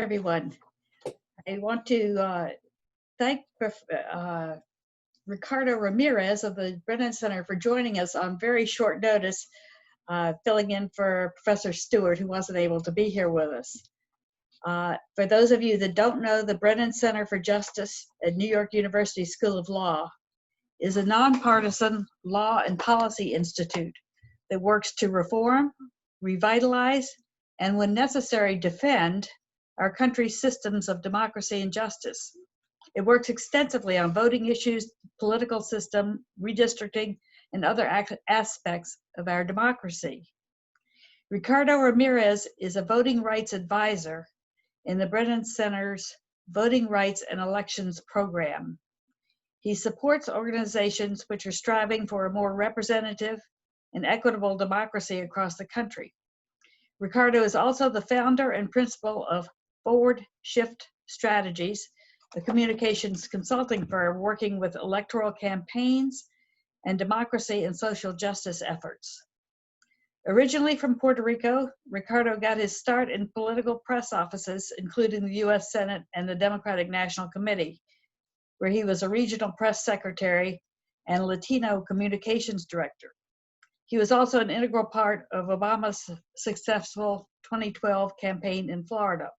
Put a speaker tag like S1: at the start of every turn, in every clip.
S1: Everyone. I want to thank Ricardo Ramírez of the Brennan Center for joining us on very short notice, filling in for Professor Stewart, who wasn't able to be here with us. For those of you that don't know, the Brennan Center for Justice at New York University School of Law is a nonpartisan law and policy institute that works to reform, revitalize, and when necessary, defend our country's systems of democracy and justice. It works extensively on voting issues, political system, redistricting, and other aspects of our democracy. Ricardo Ramírez is a voting rights advisor in the Brennan Center's Voting Rights and Elections program. He supports organizations which are striving for a more representative and equitable democracy across the country. Ricardo is also the founder and principal of Forward Shift Strategies, a communications consulting firm working with electoral campaigns and democracy and social justice efforts. Originally from Puerto Rico, Ricardo got his start in political press offices, including the US Senate and the Democratic National Committee, where he was a regional press secretary and Latino communications director. He was also an integral part of Obama's successful 2012 campaign in Florida.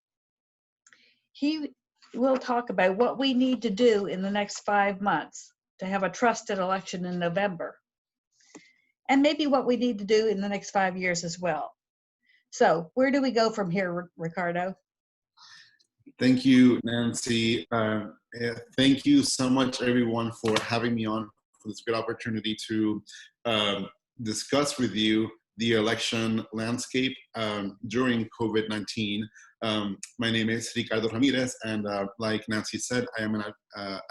S1: He will talk about what we need to do in the next 5 months to have a trusted election in November, and maybe what we need to do in the next 5 years as well. So where do we go from here, Ricardo?
S2: Thank you, Nancy. Thank you so much, everyone, for having me on for this good opportunity to discuss with you the election landscape during COVID-19. My name is Ricardo Ramírez, and like Nancy said, I am an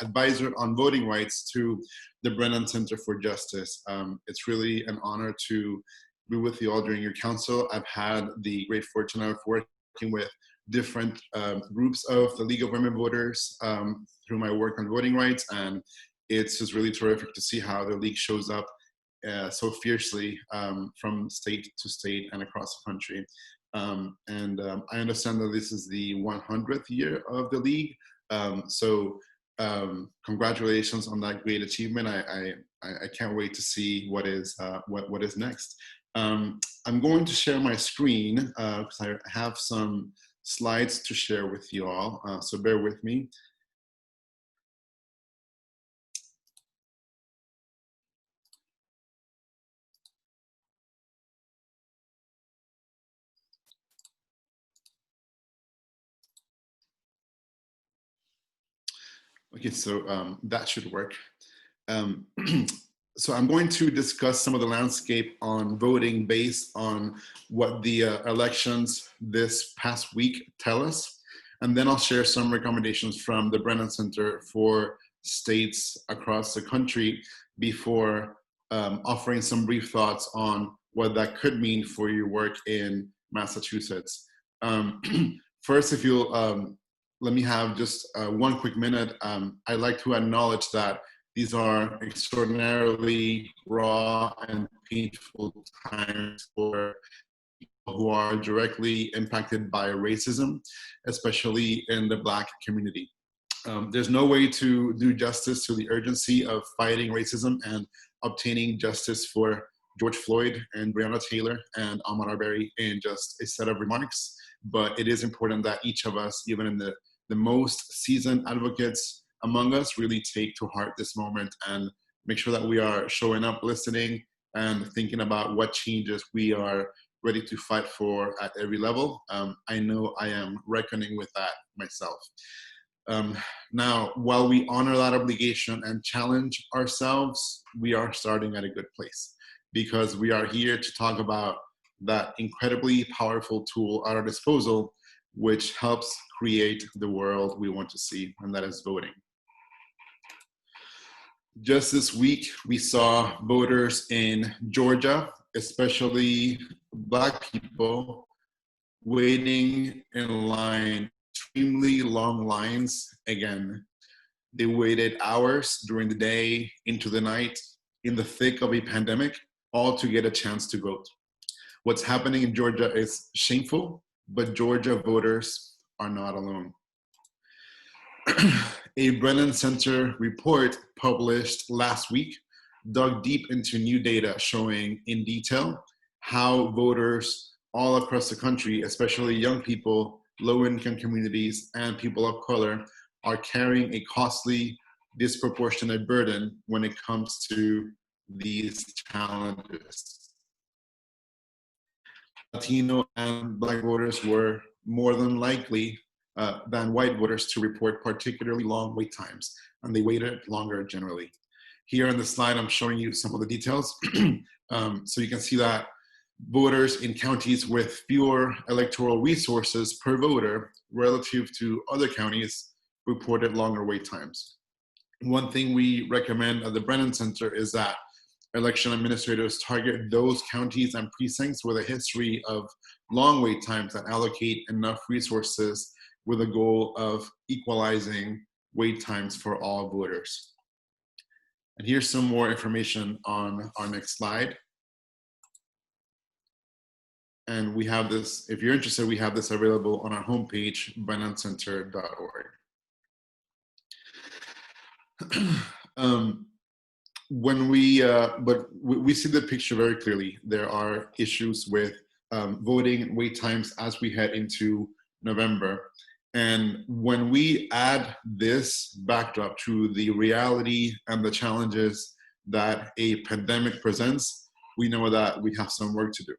S2: advisor on voting rights to the Brennan Center for Justice. It's really an honor to be with you all during your council. I've had the great fortune of working with different groups of the League of Women Voters through my work on voting rights, and it's just really terrific to see how the League shows up so fiercely from state to state and across the country. I understand that this is the 100th year of the League, so congratulations on that great achievement. I can't wait to see what is next. I'm going to share my screen because I have some slides to share with you all, so bear with me. Okay, so that should work. So I'm going to discuss some of the landscape on voting based on what the elections this past week tell us. And then I'll share some recommendations from the Brennan Center for states across the country before offering some brief thoughts on what that could mean for your work in Massachusetts. First, if you'll let me have just 1 quick minute. I'd like to acknowledge that these are extraordinarily raw and painful times for people who are directly impacted by racism, especially in the Black community. There's no way to do justice to the urgency of fighting racism and obtaining justice for George Floyd and Breonna Taylor and Ahmaud Arbery in just a set of remarks. But it is important that each of us, even in the most seasoned advocates among us, really take to heart this moment and make sure that we are showing up, listening, and thinking about what changes we are ready to fight for at every level. I know I am reckoning with that myself. Now, while we honor that obligation and challenge ourselves, we are starting at a good place because we are here to talk about that incredibly powerful tool at our disposal, which helps create the world we want to see, and that is voting. Just this week, we saw voters in Georgia, especially Black people, waiting in line, extremely long lines again. They waited hours during the day, into the night, in the thick of a pandemic, all to get a chance to vote. What's happening in Georgia is shameful, but Georgia voters are not alone. A Brennan Center report published last week dug deep into new data showing in detail how voters all across the country, especially young people, low-income communities, and people of color, are carrying a costly, disproportionate burden when it comes to these challenges. Latino and Black voters were more than likely than white voters to report particularly long wait times, and they waited longer generally. Here on the slide, I'm showing you some of the details. So you can see that voters in counties with fewer electoral resources per voter relative to other counties reported longer wait times. One thing we recommend at the Brennan Center is that election administrators target those counties and precincts with a history of long wait times and allocate enough resources with a goal of equalizing wait times for all voters. And here's some more information on our next slide. And we have this, if you're interested, we have this available on our homepage, brennancenter.org. But we see the picture very clearly. There are issues with voting wait times as we head into November. And when we add this backdrop to the reality and the challenges that a pandemic presents, we know that we have some work to do.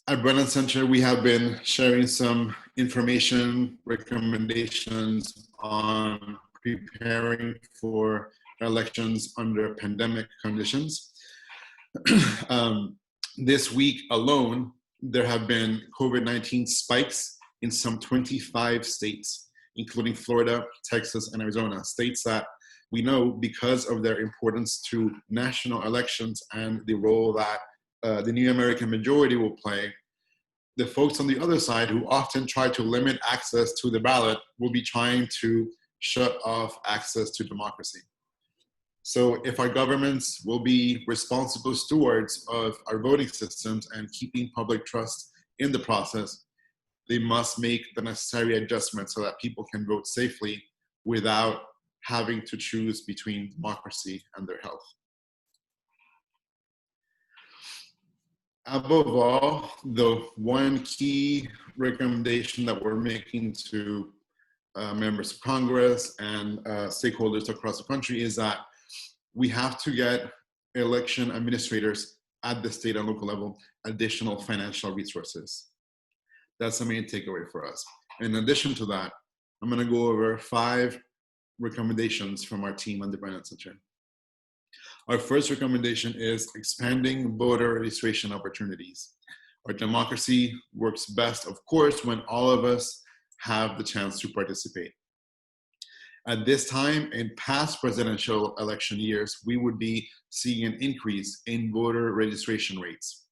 S2: At Brennan Center, we have been sharing some information, recommendations on preparing for elections under pandemic conditions. This week alone, there have been COVID-19 spikes in some 25 states, including Florida, Texas, and Arizona, states that we know because of their importance to national elections and the role that the new American majority will play. The folks on the other side who often try to limit access to the ballot will be trying to shut off access to democracy. So if our governments will be responsible stewards of our voting systems and keeping public trust in the process, they must make the necessary adjustments so that people can vote safely without having to choose between democracy and their health. Above all, the one key recommendation that we're making to members of Congress and stakeholders across the country is that we have to get election administrators at the state and local level additional financial resources. That's the main takeaway for us. In addition to that, I'm going to go over 5 recommendations from our team on the Brennan Center. Our first recommendation is expanding voter registration opportunities. Our democracy works best, of course, when all of us have the chance to participate. At this time, in past presidential election years, we would be seeing an increase in voter registration rates.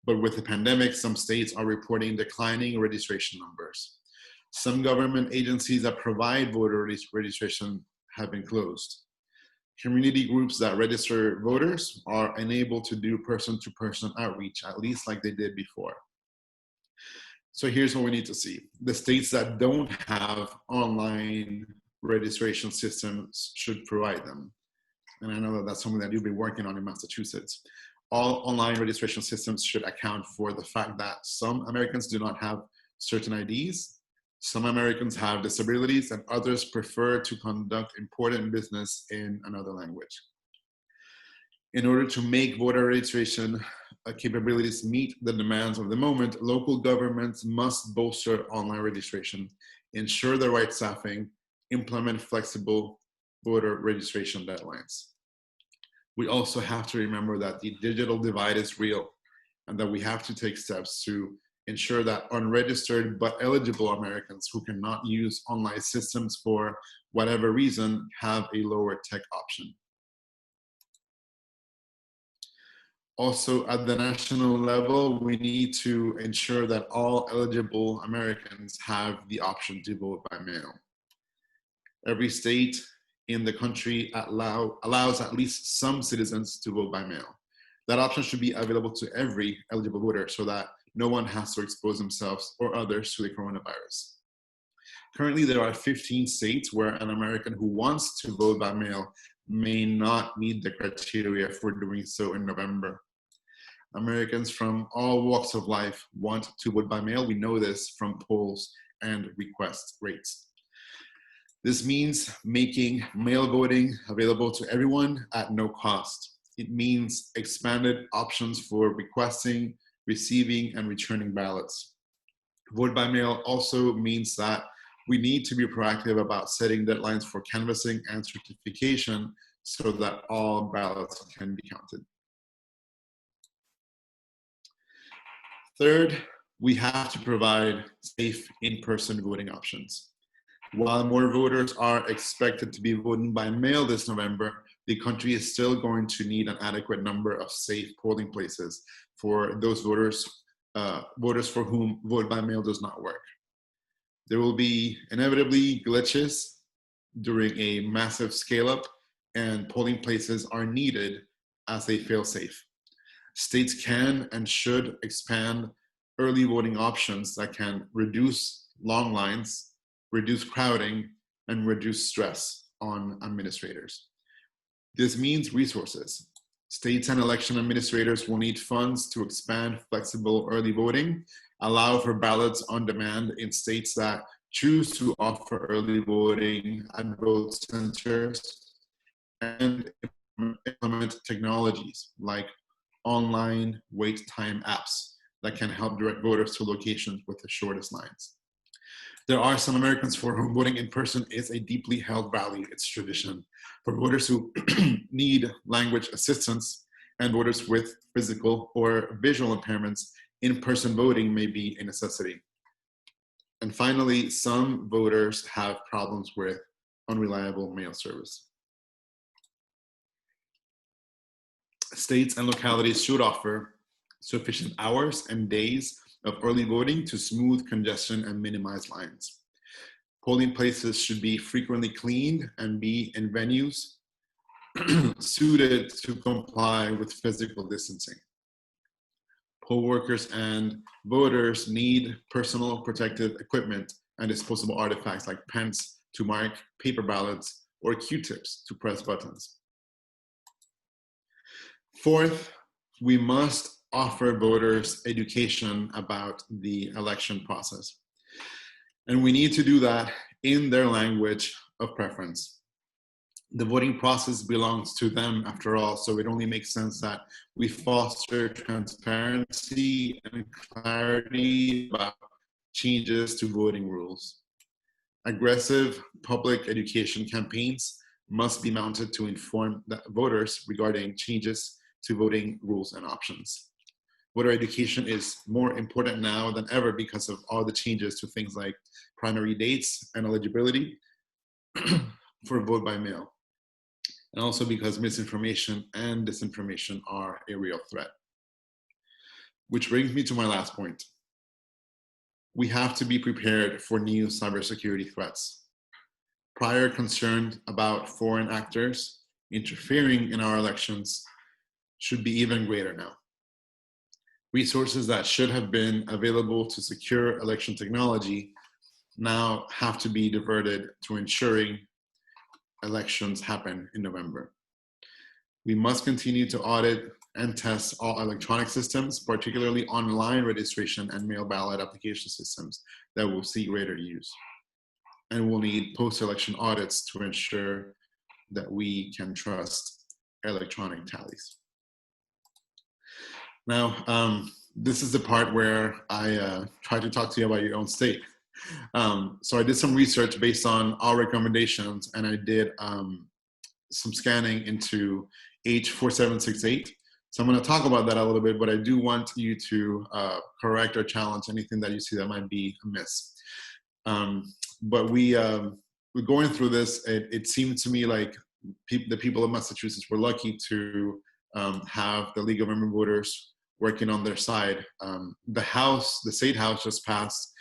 S2: But with the pandemic, some states are reporting declining registration numbers. Some government agencies that provide voter registration have been closed. Community groups that register voters are unable to do person-to-person outreach, at least like they did before. So here's what we need to see. The states that don't have online registration systems should provide them. And I know that that's something that you've been working on in Massachusetts. All online registration systems should account for the fact that some Americans do not have certain IDs, some Americans have disabilities, and others prefer to conduct important business in another language. In order to make voter registration capabilities meet the demands of the moment, local governments must bolster online registration, ensure the right staffing, implement flexible voter registration deadlines. We also have to remember that the digital divide is real and that we have to take steps to ensure that unregistered but eligible Americans who cannot use online systems for whatever reason have a lower tech option. Also, at the national level, we need to ensure that all eligible Americans have the option to vote by mail. Every state in the country allows at least some citizens to vote by mail. That option should be available to every eligible voter so that no one has to expose themselves or others to the coronavirus. Currently, there are 15 states where an American who wants to vote by mail may not meet the criteria for doing so in November. Americans from all walks of life want to vote by mail. We know this from polls and request rates. This means making mail voting available to everyone at no cost. It means expanded options for requesting, receiving, and returning ballots. Vote by mail also means that we need to be proactive about setting deadlines for canvassing and certification so that all ballots can be counted. Third, we have to provide safe in-person voting options. While more voters are expected to be voting by mail this November, the country is still going to need an adequate number of safe polling places for those voters for whom vote by mail does not work. There will be inevitably glitches during a massive scale-up, and polling places are needed as a fail-safe. States can and should expand early voting options that can reduce long lines, reduce crowding, and reduce stress on administrators. This means resources. States and election administrators will need funds to expand flexible early voting, allow for ballots on demand in states that choose to offer early voting at vote centers, and implement technologies like online wait time apps that can help direct voters to locations with the shortest lines. There are some Americans for whom voting in person is a deeply held value. It's tradition. For voters who need language assistance and voters with physical or visual impairments, in-person voting may be a necessity. And finally, some voters have problems with unreliable mail service. States and localities should offer sufficient hours and days of early voting to smooth congestion and minimize lines. Polling places should be frequently cleaned and be in venues suited to comply with physical distancing. Poll workers and voters need personal protective equipment and disposable artifacts like pens to mark paper ballots or Q-tips to press buttons. Fourth, we must offer voters education about the election process. And we need to do that in their language of preference. The voting process belongs to them after all, so it only makes sense that we foster transparency and clarity about changes to voting rules. Aggressive public education campaigns must be mounted to inform the voters regarding changes to voting rules and options. Voter education is more important now than ever because of all the changes to things like primary dates and eligibility for vote by mail. And also because misinformation and disinformation are a real threat. Which brings me to my last point. We have to be prepared for new cybersecurity threats. Prior concern about foreign actors interfering in our elections should be even greater now. Resources that should have been available to secure election technology now have to be diverted to ensuring elections happen in November. We must continue to audit and test all electronic systems, particularly online registration and mail ballot application systems that will see greater use. And we'll need post-election audits to ensure that we can trust electronic tallies. Now, this is the part where I try to talk to you about your own state. So I did some research based on our recommendations, and I did some scanning into H4768. So I'm going to talk about that a little bit, but I do want you to correct or challenge anything that you see that might be amiss. But we're going through this. It seemed to me like the people of Massachusetts were lucky to have the League of Women Voters working on their side. The state house just passed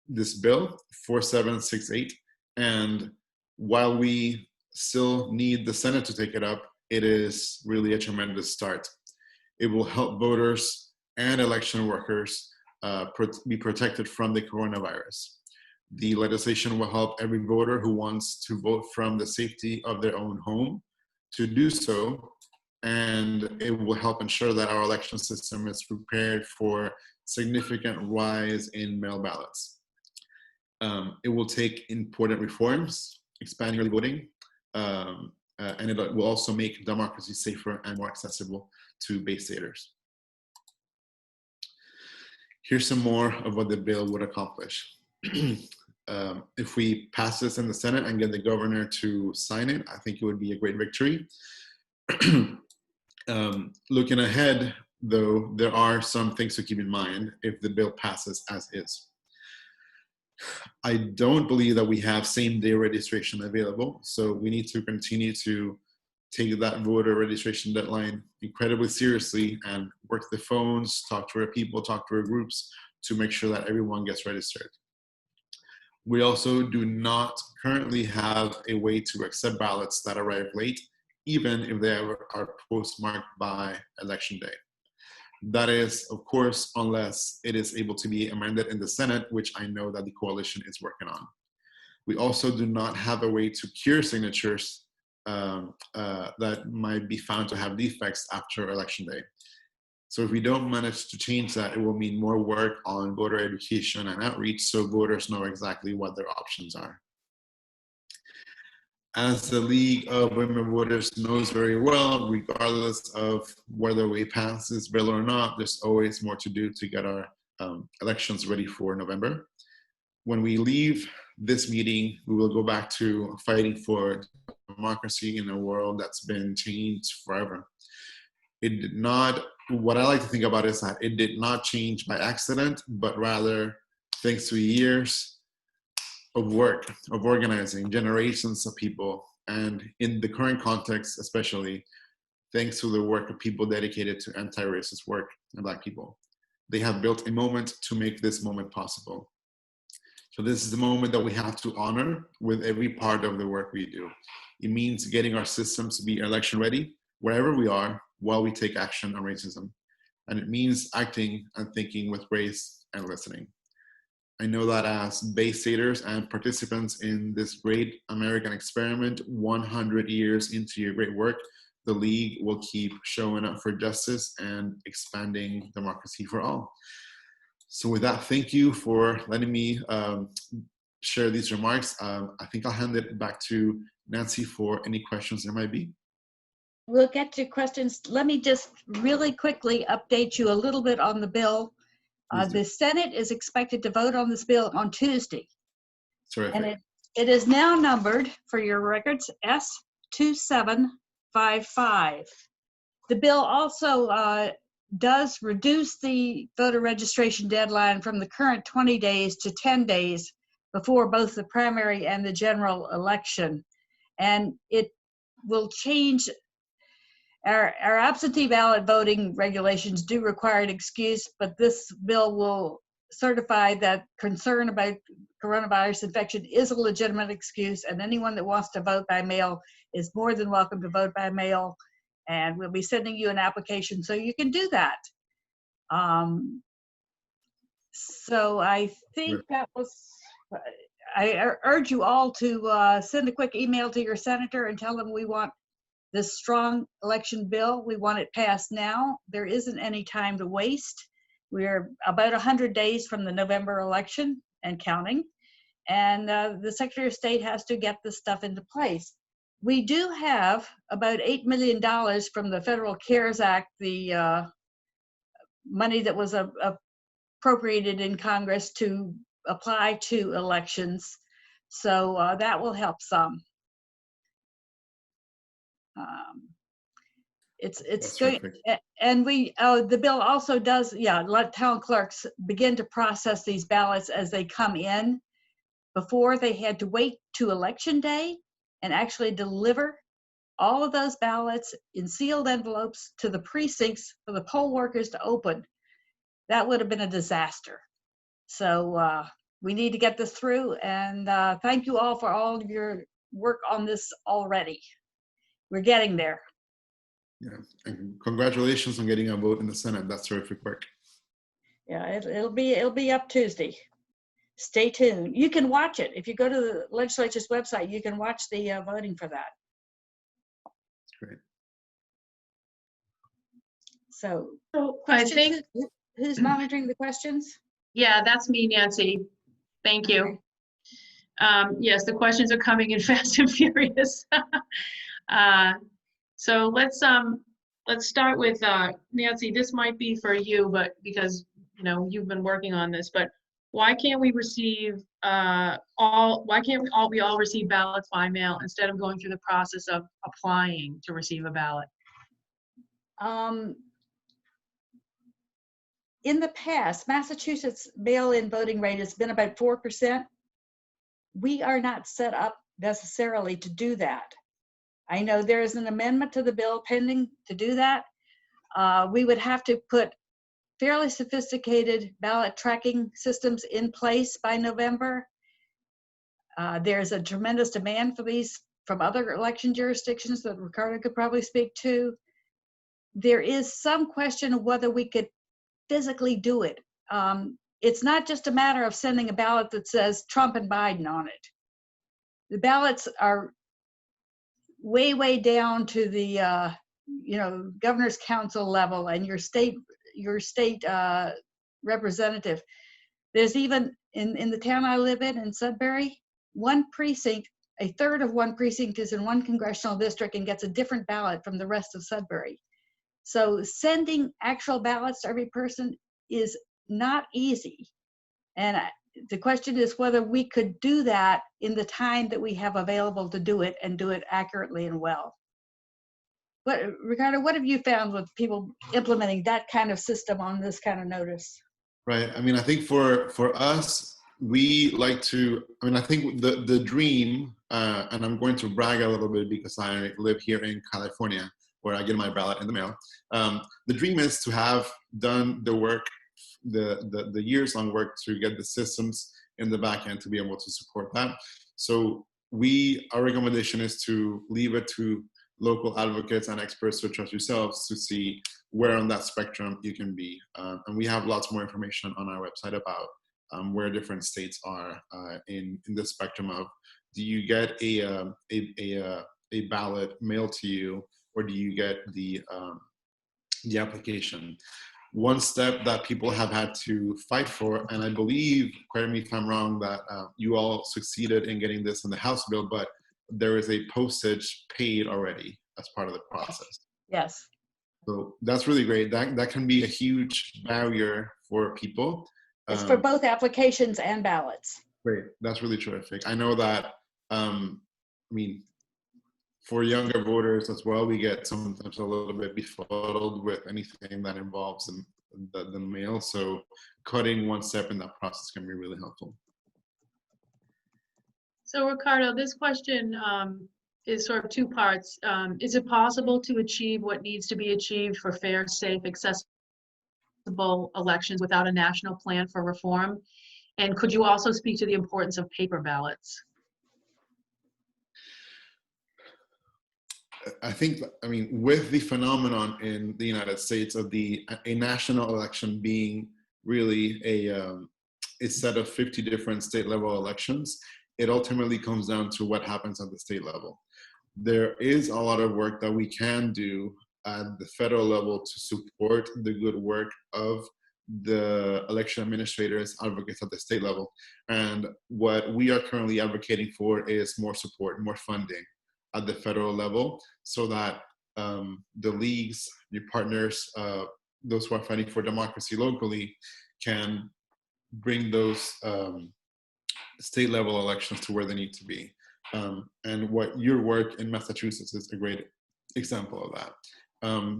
S2: this bill, 4768, and while we still need the Senate to take it up, it is really a tremendous start. It will help voters and election workers be protected from the coronavirus. The legislation will help every voter who wants to vote from the safety of their own home to do so, and it will help ensure that our election system is prepared for significant rise in mail ballots. It will take important reforms, expanding early voting, and it will also make democracy safer and more accessible to base staters. Here's some more of what the bill would accomplish. If we pass this in the Senate and get the governor to sign it, I think it would be a great victory. Looking ahead, though, there are some things to keep in mind if the bill passes as is. I don't believe that we have same-day registration available, so we need to continue to take that voter registration deadline incredibly seriously and work the phones, talk to our people, talk to our groups to make sure that everyone gets registered. We also do not currently have a way to accept ballots that arrive late, even if they are postmarked by Election Day. That is, of course, unless it is able to be amended in the Senate, which I know that the coalition is working on. We also do not have a way to cure signatures that might be found to have defects after Election Day. So if we don't manage to change that, it will mean more work on voter education and outreach so voters know exactly what their options are. As the League of Women Voters knows very well, regardless of whether we pass this bill or not, there's always more to do to get our elections ready for November. When we leave this meeting, we will go back to fighting for democracy in a world that's been changed forever. It did not, what I like to think about is that it did not change by accident, but rather thanks to years of work, of organizing, generations of people, and in the current context, especially, thanks to the work of people dedicated to anti-racist work and Black people. They have built a moment to make this moment possible. So this is the moment that we have to honor with every part of the work we do. It means getting our systems to be election ready, wherever we are, while we take action on racism. And it means acting and thinking with grace and listening. I know that as base staters and participants in this great American experiment, 100 years into your great work, the League will keep showing up for justice and expanding democracy for all. So with that, thank you for letting me share these remarks. I think I'll hand it back to Nancy for any questions there might be.
S1: We'll get to questions. Let me just really quickly update you a little bit on the bill. The Senate is expected to vote on this bill on Tuesday.
S2: Terrific.
S1: And it is now numbered, for your records, S2755. The bill also does reduce the voter registration deadline from the current 20 days to 10 days before both the primary and the general election. And it will change. Our absentee ballot voting regulations do require an excuse, but this bill will certify that concern about coronavirus infection is a legitimate excuse, and anyone that wants to vote by mail is more than welcome to vote by mail, and we'll be sending you an application so you can do that. So I think that was, I urge you all to send a quick email to your senator and tell them we want this strong election bill. We want it passed now. There isn't any time to waste. We're about 100 days from the November election and counting. And the Secretary of State has to get this stuff into place. We do have about $8 million from the Federal CARES Act, the money that was appropriated in Congress to apply to elections. So that will help some. It's going, and the bill also does, let town clerks begin to process these ballots as they come in. Before, they had to wait to election day and actually deliver all of those ballots in sealed envelopes to the precincts for the poll workers to open. That would have been a disaster. So we need to get this through, and thank you all for all of your work on this already. We're getting there.
S2: Yeah, and congratulations on getting a vote in the Senate. That's terrific work.
S1: Yeah, it'll be up Tuesday. Stay tuned. You can watch it. If you go to the legislature's website, you can watch the voting for that.
S2: That's great.
S1: So
S3: So I
S1: questions?
S3: think,
S1: Who's monitoring the questions?
S3: yeah, that's me, Nancy. Thank you.
S1: Okay.
S3: Yes, the questions are coming in fast and furious. So let's start with Nancy. This might be for you, but because you've been working on this, but why can't we receive why can't we all receive ballots by mail instead of going through the process of applying to receive a ballot?
S1: In the past, Massachusetts mail-in voting rate has been about 4%. We are not set up necessarily to do that. I know there is an amendment to the bill pending to do that. We would have to put fairly sophisticated ballot tracking systems in place by November. There's a tremendous demand for these from other election jurisdictions that Ricardo could probably speak to. There is some question of whether we could physically do it. It's not just a matter of sending a ballot that says Trump and Biden on it. The ballots are way down to the governor's council level and your state representative. There's even in the town I live in Sudbury, one precinct, a third of one precinct is in one congressional district and gets a different ballot from the rest of Sudbury. So sending actual ballots to every person is not easy. And the question is whether we could do that in the time that we have available to do it and do it accurately and well. Ricardo, what have you found with people implementing that kind of system on this kind of notice?
S2: Right. I mean, I think for us, we like to, I mean, I think the dream, and I'm going to brag a little bit because I live here in California where I get my ballot in the mail. The dream is to have done the work, the years-long work to get the systems in the back end to be able to support that. So our recommendation is to leave it to local advocates and experts such as yourselves to see where on that spectrum you can be. And we have lots more information on our website about where different states are in the spectrum of, do you get a ballot mailed to you, or do you get the application? One step that people have had to fight for, and I believe, correct me if I'm wrong, that you all succeeded in getting this in the House bill, but there is a postage paid already as part of the process.
S1: Yes.
S2: So that's really great. That can be a huge barrier for people.
S1: It's for both applications and ballots.
S2: Great. That's really terrific. I know that, I mean, for younger voters as well, we get sometimes a little bit befuddled with anything that involves the mail. So cutting one step in that process can be really helpful.
S3: So Ricardo, this question is sort of two parts. Is it possible to achieve what needs to be achieved for fair, safe, accessible elections without a national plan for reform? And could you also speak to the importance of paper ballots?
S2: I think, I mean, with the phenomenon in the United States of a national election being really a set of 50 different state level elections, it ultimately comes down to what happens at the state level. There is a lot of work that we can do at the federal level to support the good work of the election administrators, advocates at the state level. And what we are currently advocating for is more support, more funding at the federal level, so that the leagues, your partners, those who are fighting for democracy locally, can bring those state level elections to where they need to be. And what your work in Massachusetts is a great example of that.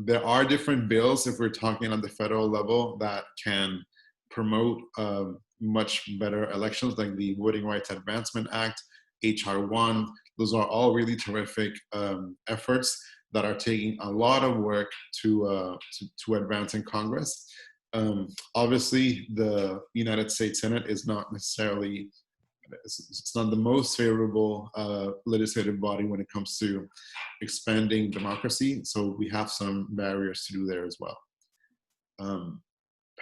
S2: There are different bills, if we're talking on the federal level, that can promote much better elections, like the Voting Rights Advancement Act, HR 1. Those are all really terrific efforts that are taking a lot of work to advance in Congress. Obviously, the United States Senate is not necessarily, it's not the most favorable legislative body when it comes to expanding democracy. So we have some barriers to do there as well.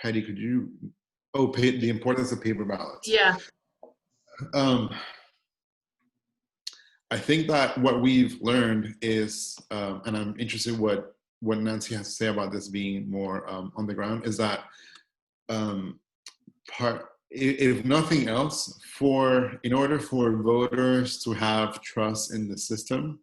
S2: Patty, could you, the importance of paper ballots.
S3: Yeah.
S2: I think that what we've learned is, and I'm interested what Nancy has to say about this being more on the ground, is that if nothing else, in order for voters to have trust in the system,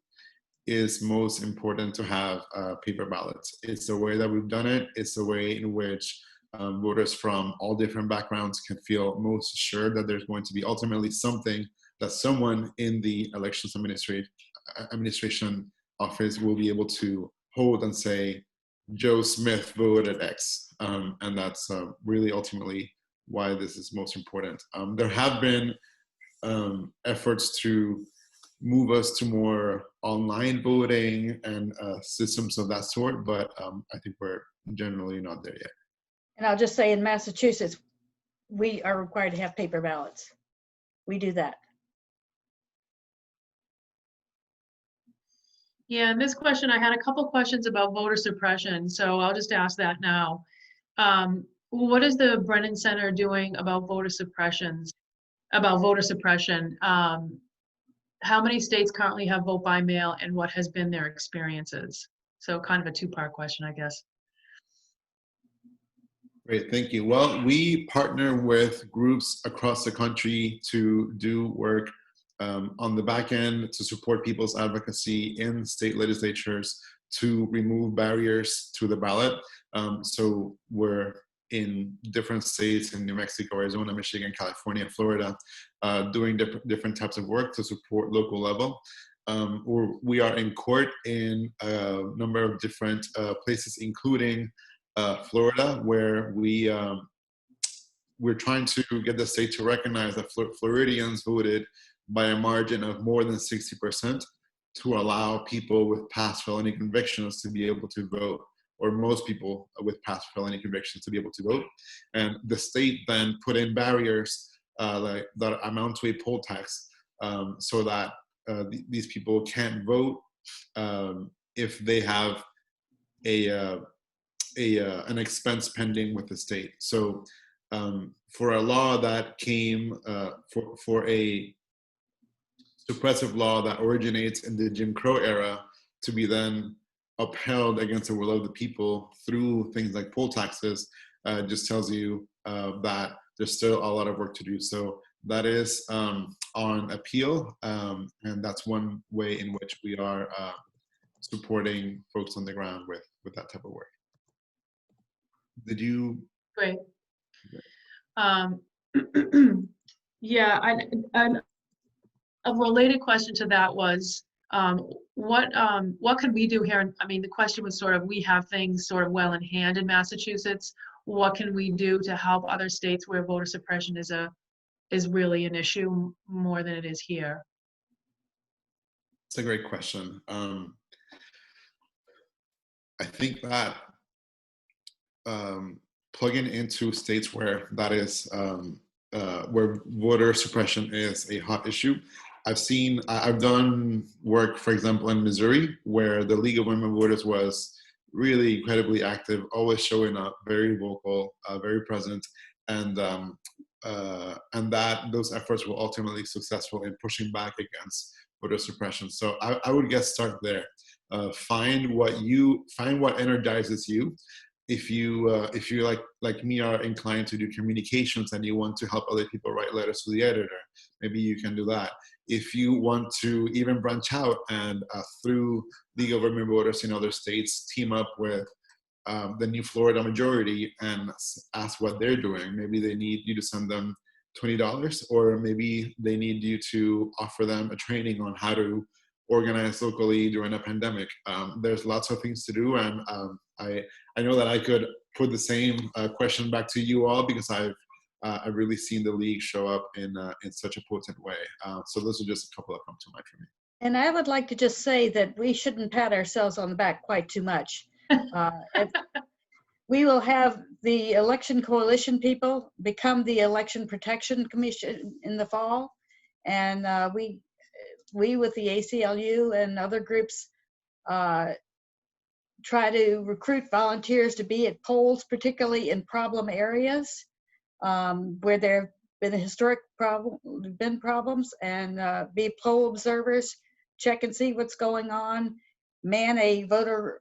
S2: is most important to have paper ballots. It's the way that we've done it. It's the way in which voters from all different backgrounds can feel most assured that there's going to be ultimately something that someone in the elections administration office will be able to hold and say, Joe Smith voted X. And that's really ultimately why this is most important. There have been efforts to move us to more online voting and systems of that sort, but I think we're generally not there yet.
S1: And I'll just say in Massachusetts, we are required to have paper ballots. We do that.
S3: Yeah, and this question, I had a couple questions about voter suppression, so I'll just ask that now. What is the Brennan Center doing about voter suppression? How many states currently have vote by mail, and what has been their experiences? So kind of a two-part question, I guess.
S2: Great, thank you. Well, we partner with groups across the country to do work on the back end to support people's advocacy in state legislatures to remove barriers to the ballot. So we're in different states in New Mexico, Arizona, Michigan, California, Florida, doing different types of work to support local level. We are in court in a number of different places, including Florida, where we're trying to get the state to recognize that Floridians voted by a margin of more than 60% to allow people with past felony convictions to be able to vote, or most people with past felony convictions to be able to vote. And the state then put in barriers like that amount to a poll tax, so that these people can't vote if they have an expense pending with the state. So for a law that came, for a suppressive law that originates in the Jim Crow era to be then upheld against the will of the people through things like poll taxes, just tells you that there's still a lot of work to do. So that is on appeal, and that's one way in which we are supporting folks on the ground with that type of work. Did you?
S3: Great. Yeah, and a related question to that was, what could we do here? I mean, the question was sort of, we have things sort of well in hand in Massachusetts. What can we do to help other states where voter suppression is really an issue more than it is here?
S2: It's a great question. I think that plugging into states where that is where voter suppression is a hot issue. I've done work, for example, in Missouri, where the League of Women Voters was really incredibly active, always showing up, very vocal, very present, and that those efforts were ultimately successful in pushing back against voter suppression. So I would get start there. Find what energizes you. If you like me are inclined to do communications and you want to help other people write letters to the editor, maybe you can do that. If you want to even branch out and through League of Women Voters in other states, team up with the new Florida majority and ask what they're doing. Maybe they need you to send them $20, or maybe they need you to offer them a training on how to organize locally during a pandemic. There's lots of things to do, and I know that I could put the same question back to you all, because I've really seen the league show up in such a potent way. So those are just a couple that come to mind for me.
S1: And I would like to just say that we shouldn't pat ourselves on the back quite too much. We will have the election coalition people become the election protection commission in the fall, and we with the ACLU and other groups try to recruit volunteers to be at polls, particularly in problem areas where there have been problems, and be poll observers, check and see what's going on, man a voter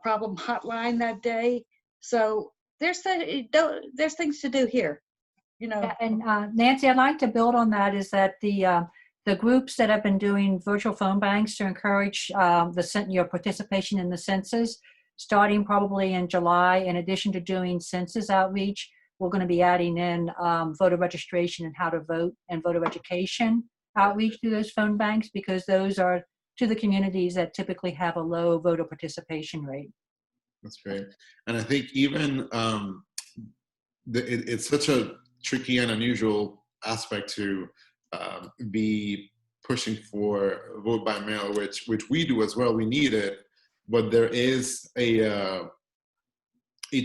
S1: problem hotline that day. So there's things to do here, you know.
S4: Yeah, and Nancy, I'd like to build on that, is that the groups that have been doing virtual phone banks to encourage your participation in the census, starting probably in July, in addition to doing census outreach, we're going to be adding in voter registration and how to vote and voter education outreach through those phone banks, because those are to the communities that typically have a low voter participation rate.
S2: That's great. And I think even it's such a tricky and unusual aspect to be pushing for vote by mail, which we do as well. We need it, but there is a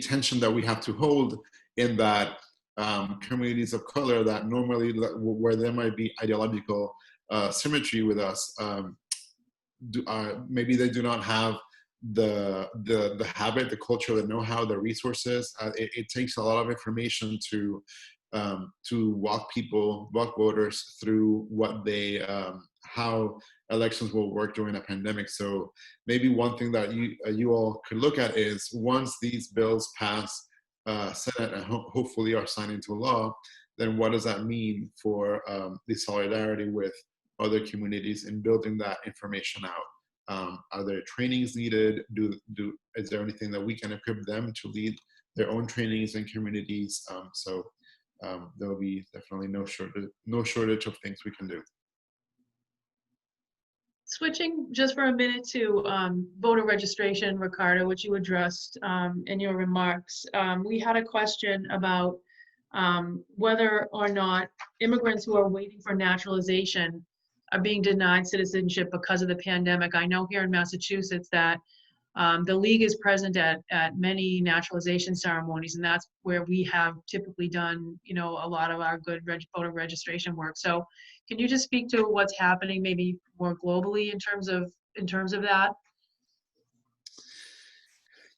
S2: tension that we have to hold in that communities of color that normally, where there might be ideological symmetry with us, maybe they do not have the habit, the culture, the know-how, the resources. It takes a lot of information to walk voters through what how elections will work during a pandemic. So maybe one thing that you all could look at is, once these bills pass Senate and hopefully are signed into law, then what does that mean for the solidarity with other communities in building that information out? Are there trainings needed? Is there anything that we can equip them to lead their own trainings in communities? There will be definitely no shortage of things we can do.
S3: Switching just for a minute to voter registration, Ricardo, which you addressed in your remarks. We had a question about whether or not immigrants who are waiting for naturalization are being denied citizenship because of the pandemic. I know here in Massachusetts that the League is present at many naturalization ceremonies, and that's where we have typically done, a lot of our good voter registration work. So can you just speak to what's happening maybe more globally in terms of that?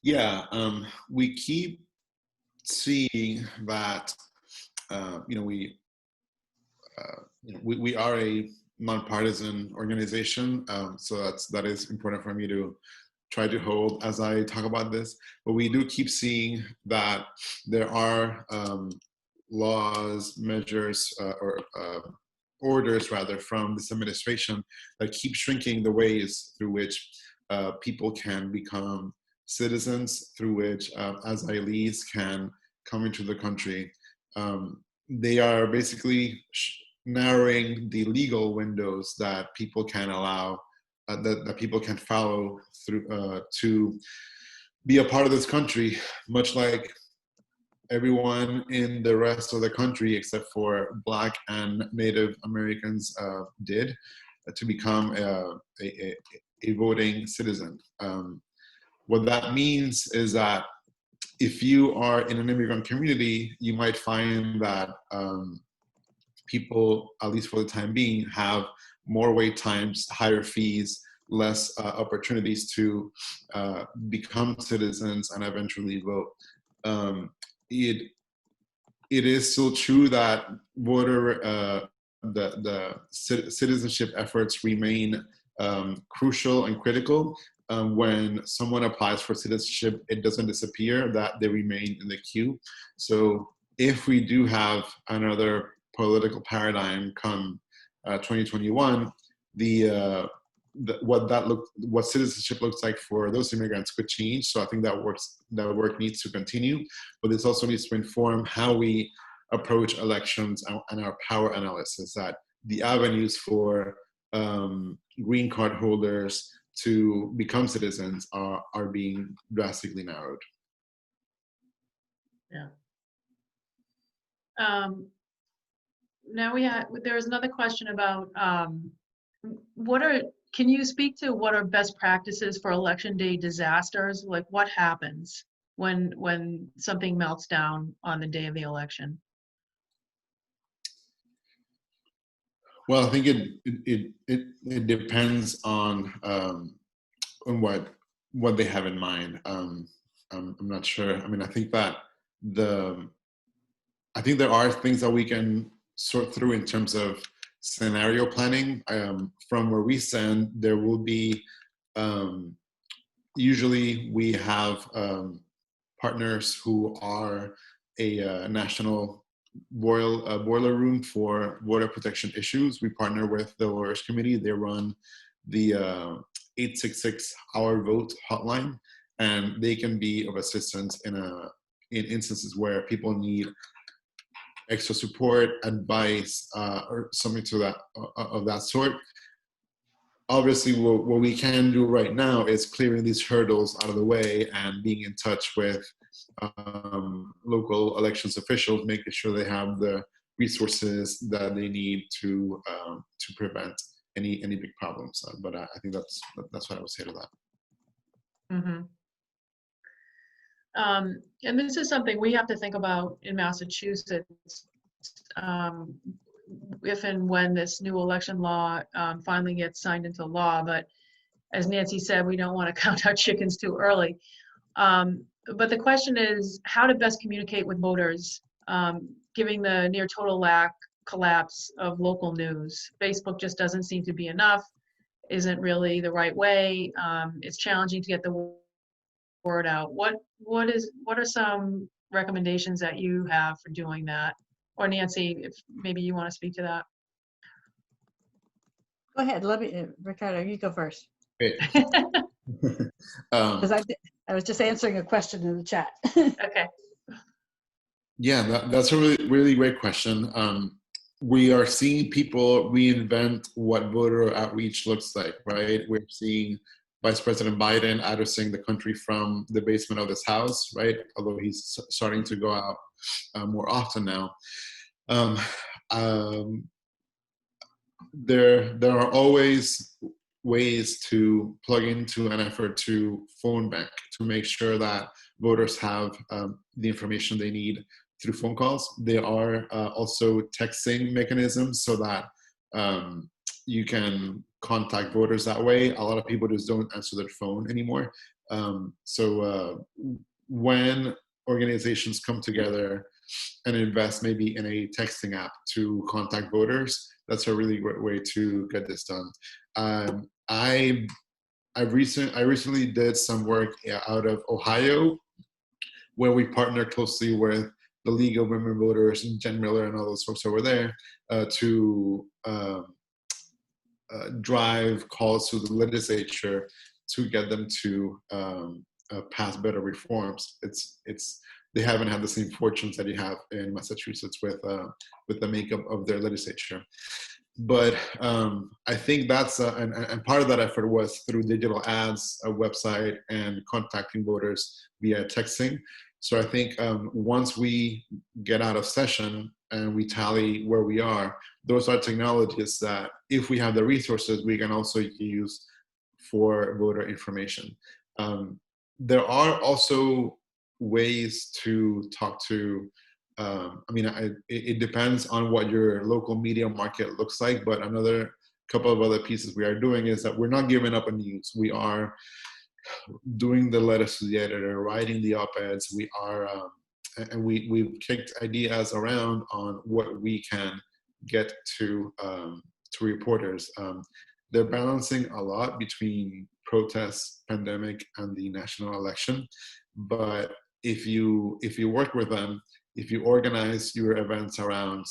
S2: Yeah, we keep seeing that, we are a nonpartisan organization, so that is important for me to try to hold as I talk about this. But we do keep seeing that there are laws, measures, or orders rather, from this administration that keep shrinking the ways through which people can become citizens, through which asylees can come into the country. They are basically narrowing the legal windows that people can allow, that people can follow through to be a part of this country, much like everyone in the rest of the country except for Black and Native Americans did, to become a voting citizen. What that means is that if you are in an immigrant community, you might find that people, at least for the time being, have more wait times, higher fees, less opportunities to become citizens and eventually vote. It is still true that the citizenship efforts remain crucial and critical. When someone applies for citizenship, it doesn't disappear, that they remain in the queue. So if we do have another political paradigm come 2021, what citizenship looks like for those immigrants could change. So I think that work needs to continue, but this also needs to inform how we approach elections and our power analysis, that the avenues for green card holders to become citizens are being drastically narrowed.
S3: Yeah. Now there was another question about can you speak to what are best practices for election day disasters? Like, what happens when something melts down on the day of the election?
S2: Well, I think it depends on what what they have in mind. I'm not sure. I mean, I think that I think there are things that we can sort through in terms of scenario planning. From where we stand, there will be, usually we have partners who are a national boiler room for water protection issues. We partner with the Lawyers Committee. They run the 866 Our Vote hotline, and they can be of assistance in instances where people need extra support, advice, or something to that of that sort. Obviously, what we can do right now is clearing these hurdles out of the way and being in touch with local elections officials, making sure they have the resources that they need to prevent any big problems. But I think that's what I would say to that.
S3: Mm-hmm. And this is something we have to think about in Massachusetts, if and when this new election law finally gets signed into law. But as Nancy said, we don't want to count our chickens too early. But the question is how to best communicate with voters, given the near total collapse of local news. Facebook just doesn't seem to be enough, isn't really the right way. It's challenging to get the word out. What are some recommendations that you have for doing that? Or Nancy, if maybe you want to speak to that.
S1: Go ahead. Ricardo, you go first.
S2: Great.
S1: Because I was just answering a question in the chat.
S3: Okay.
S2: Yeah, that's a really great question. We are seeing people reinvent what voter outreach looks like, right? We're seeing Vice President Biden addressing the country from the basement of this house, right? Although he's starting to go out more often now. There are always ways to plug into an effort to phone bank to make sure that voters have the information they need through phone calls. There are also texting mechanisms so that you can contact voters that way. A lot of people just don't answer their phone anymore. So when organizations come together and invest maybe in a texting app to contact voters, that's a really great way to get this done. I recently did some work out of Ohio, where we partnered closely with the League of Women Voters and Jen Miller and all those folks over there to drive calls to the legislature to get them to pass better reforms. They haven't had the same fortunes that you have in Massachusetts with the makeup of their legislature. But I think that's, and part of that effort was through digital ads, a website, and contacting voters via texting. So I think once we get out of session and we tally where we are, those are technologies that if we have the resources, we can also use for voter information. There are also ways to talk to, it depends on what your local media market looks like, but another couple of other pieces we are doing is that we're not giving up on news. We are doing the letters to the editor, writing the op-eds. We are, and we've kicked ideas around on what we can get to reporters. They're balancing a lot between protests, pandemic, and the national election. But if you work with them, if you organize your events around,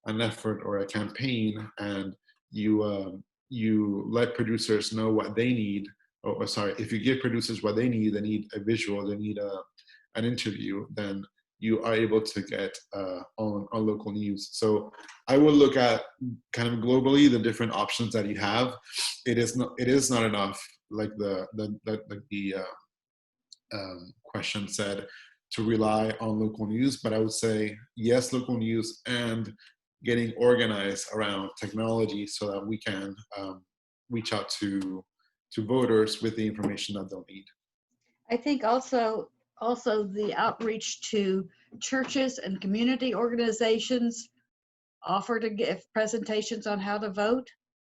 S2: an effort or a campaign, and you let producers know what they need, if you give producers what they need a visual, they need an interview, then you are able to get on local news. So I will look at kind of globally the different options that you have. It is not enough, like the question said, to rely on local news, but I would say yes, local news, and getting organized around technology so that we can reach out to voters with the information that they'll need.
S1: I think also the outreach to churches and community organizations offer to give presentations on how to vote.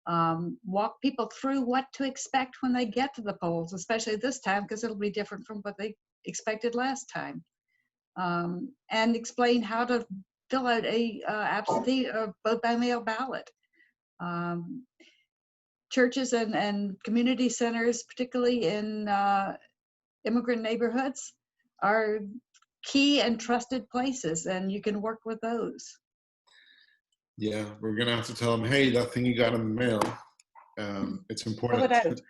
S1: walk people through what to expect when they get to the polls, especially this time because it'll be different from what they expected last time, and explain how to fill out a absentee or vote by mail ballot. Churches and community centers, particularly in immigrant neighborhoods, are key and trusted places, and you can work with those.
S2: Yeah, we're gonna have to tell them, hey, that thing you got in the mail, it's
S1: Fill
S2: important.
S1: it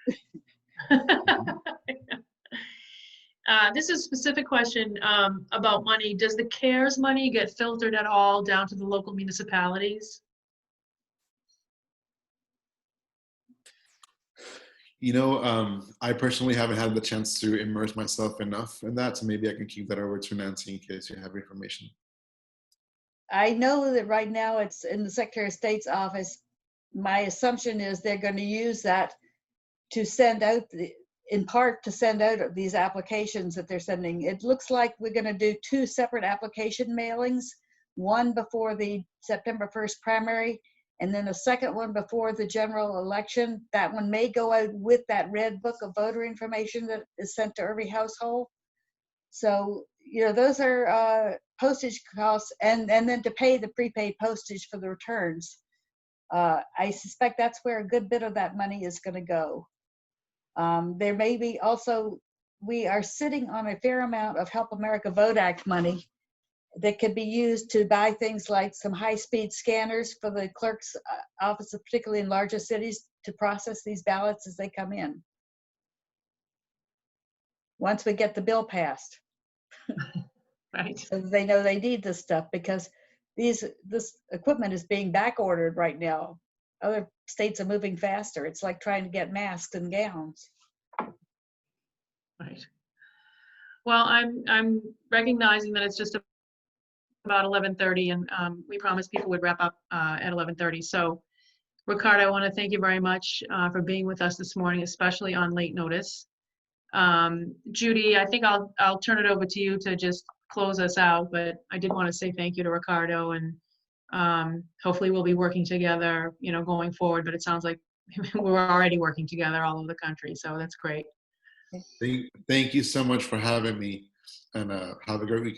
S1: out.
S3: This is a specific question about money. Does the CARES money get filtered at all down to the local municipalities?
S2: You know, I personally haven't had the chance to immerse myself enough in that, so maybe I can keep that over to Nancy in case you have information.
S1: I know that right now it's in the Secretary of State's office. My assumption is they're going to use that to send out, in part to send out these applications that they're sending. It looks like we're going to do 2 separate application mailings, one before the September 1st primary, and then a second one before the general election. That one may go out with that red book of voter information that is sent to every household. So, you know, those are postage costs, and then to pay the prepaid postage for the returns. I suspect that's where a good bit of that money is going to go. There may be also, we are sitting on a fair amount of Help America Vote Act money that could be used to buy things like some high-speed scanners for the clerk's office, particularly in larger cities, to process these ballots as they come in. Once we get the bill passed.
S3: Right.
S1: So they know they need this stuff, because this equipment is being back ordered right now. Other states are moving faster. It's like trying to get masks and gowns.
S3: Right. Well, I'm recognizing that it's just about 11:30, and we promised people would wrap up at 11:30. So, Ricardo, I want to thank you very much for being with us this morning, especially on late notice. Judy, I think I'll turn it over to you to just close us out, but I did want to say thank you to Ricardo, and hopefully we'll be working together, you know, going forward. But it sounds like we're already working together all over the country, so that's great.
S2: Thank you so much for having me, and have a great weekend.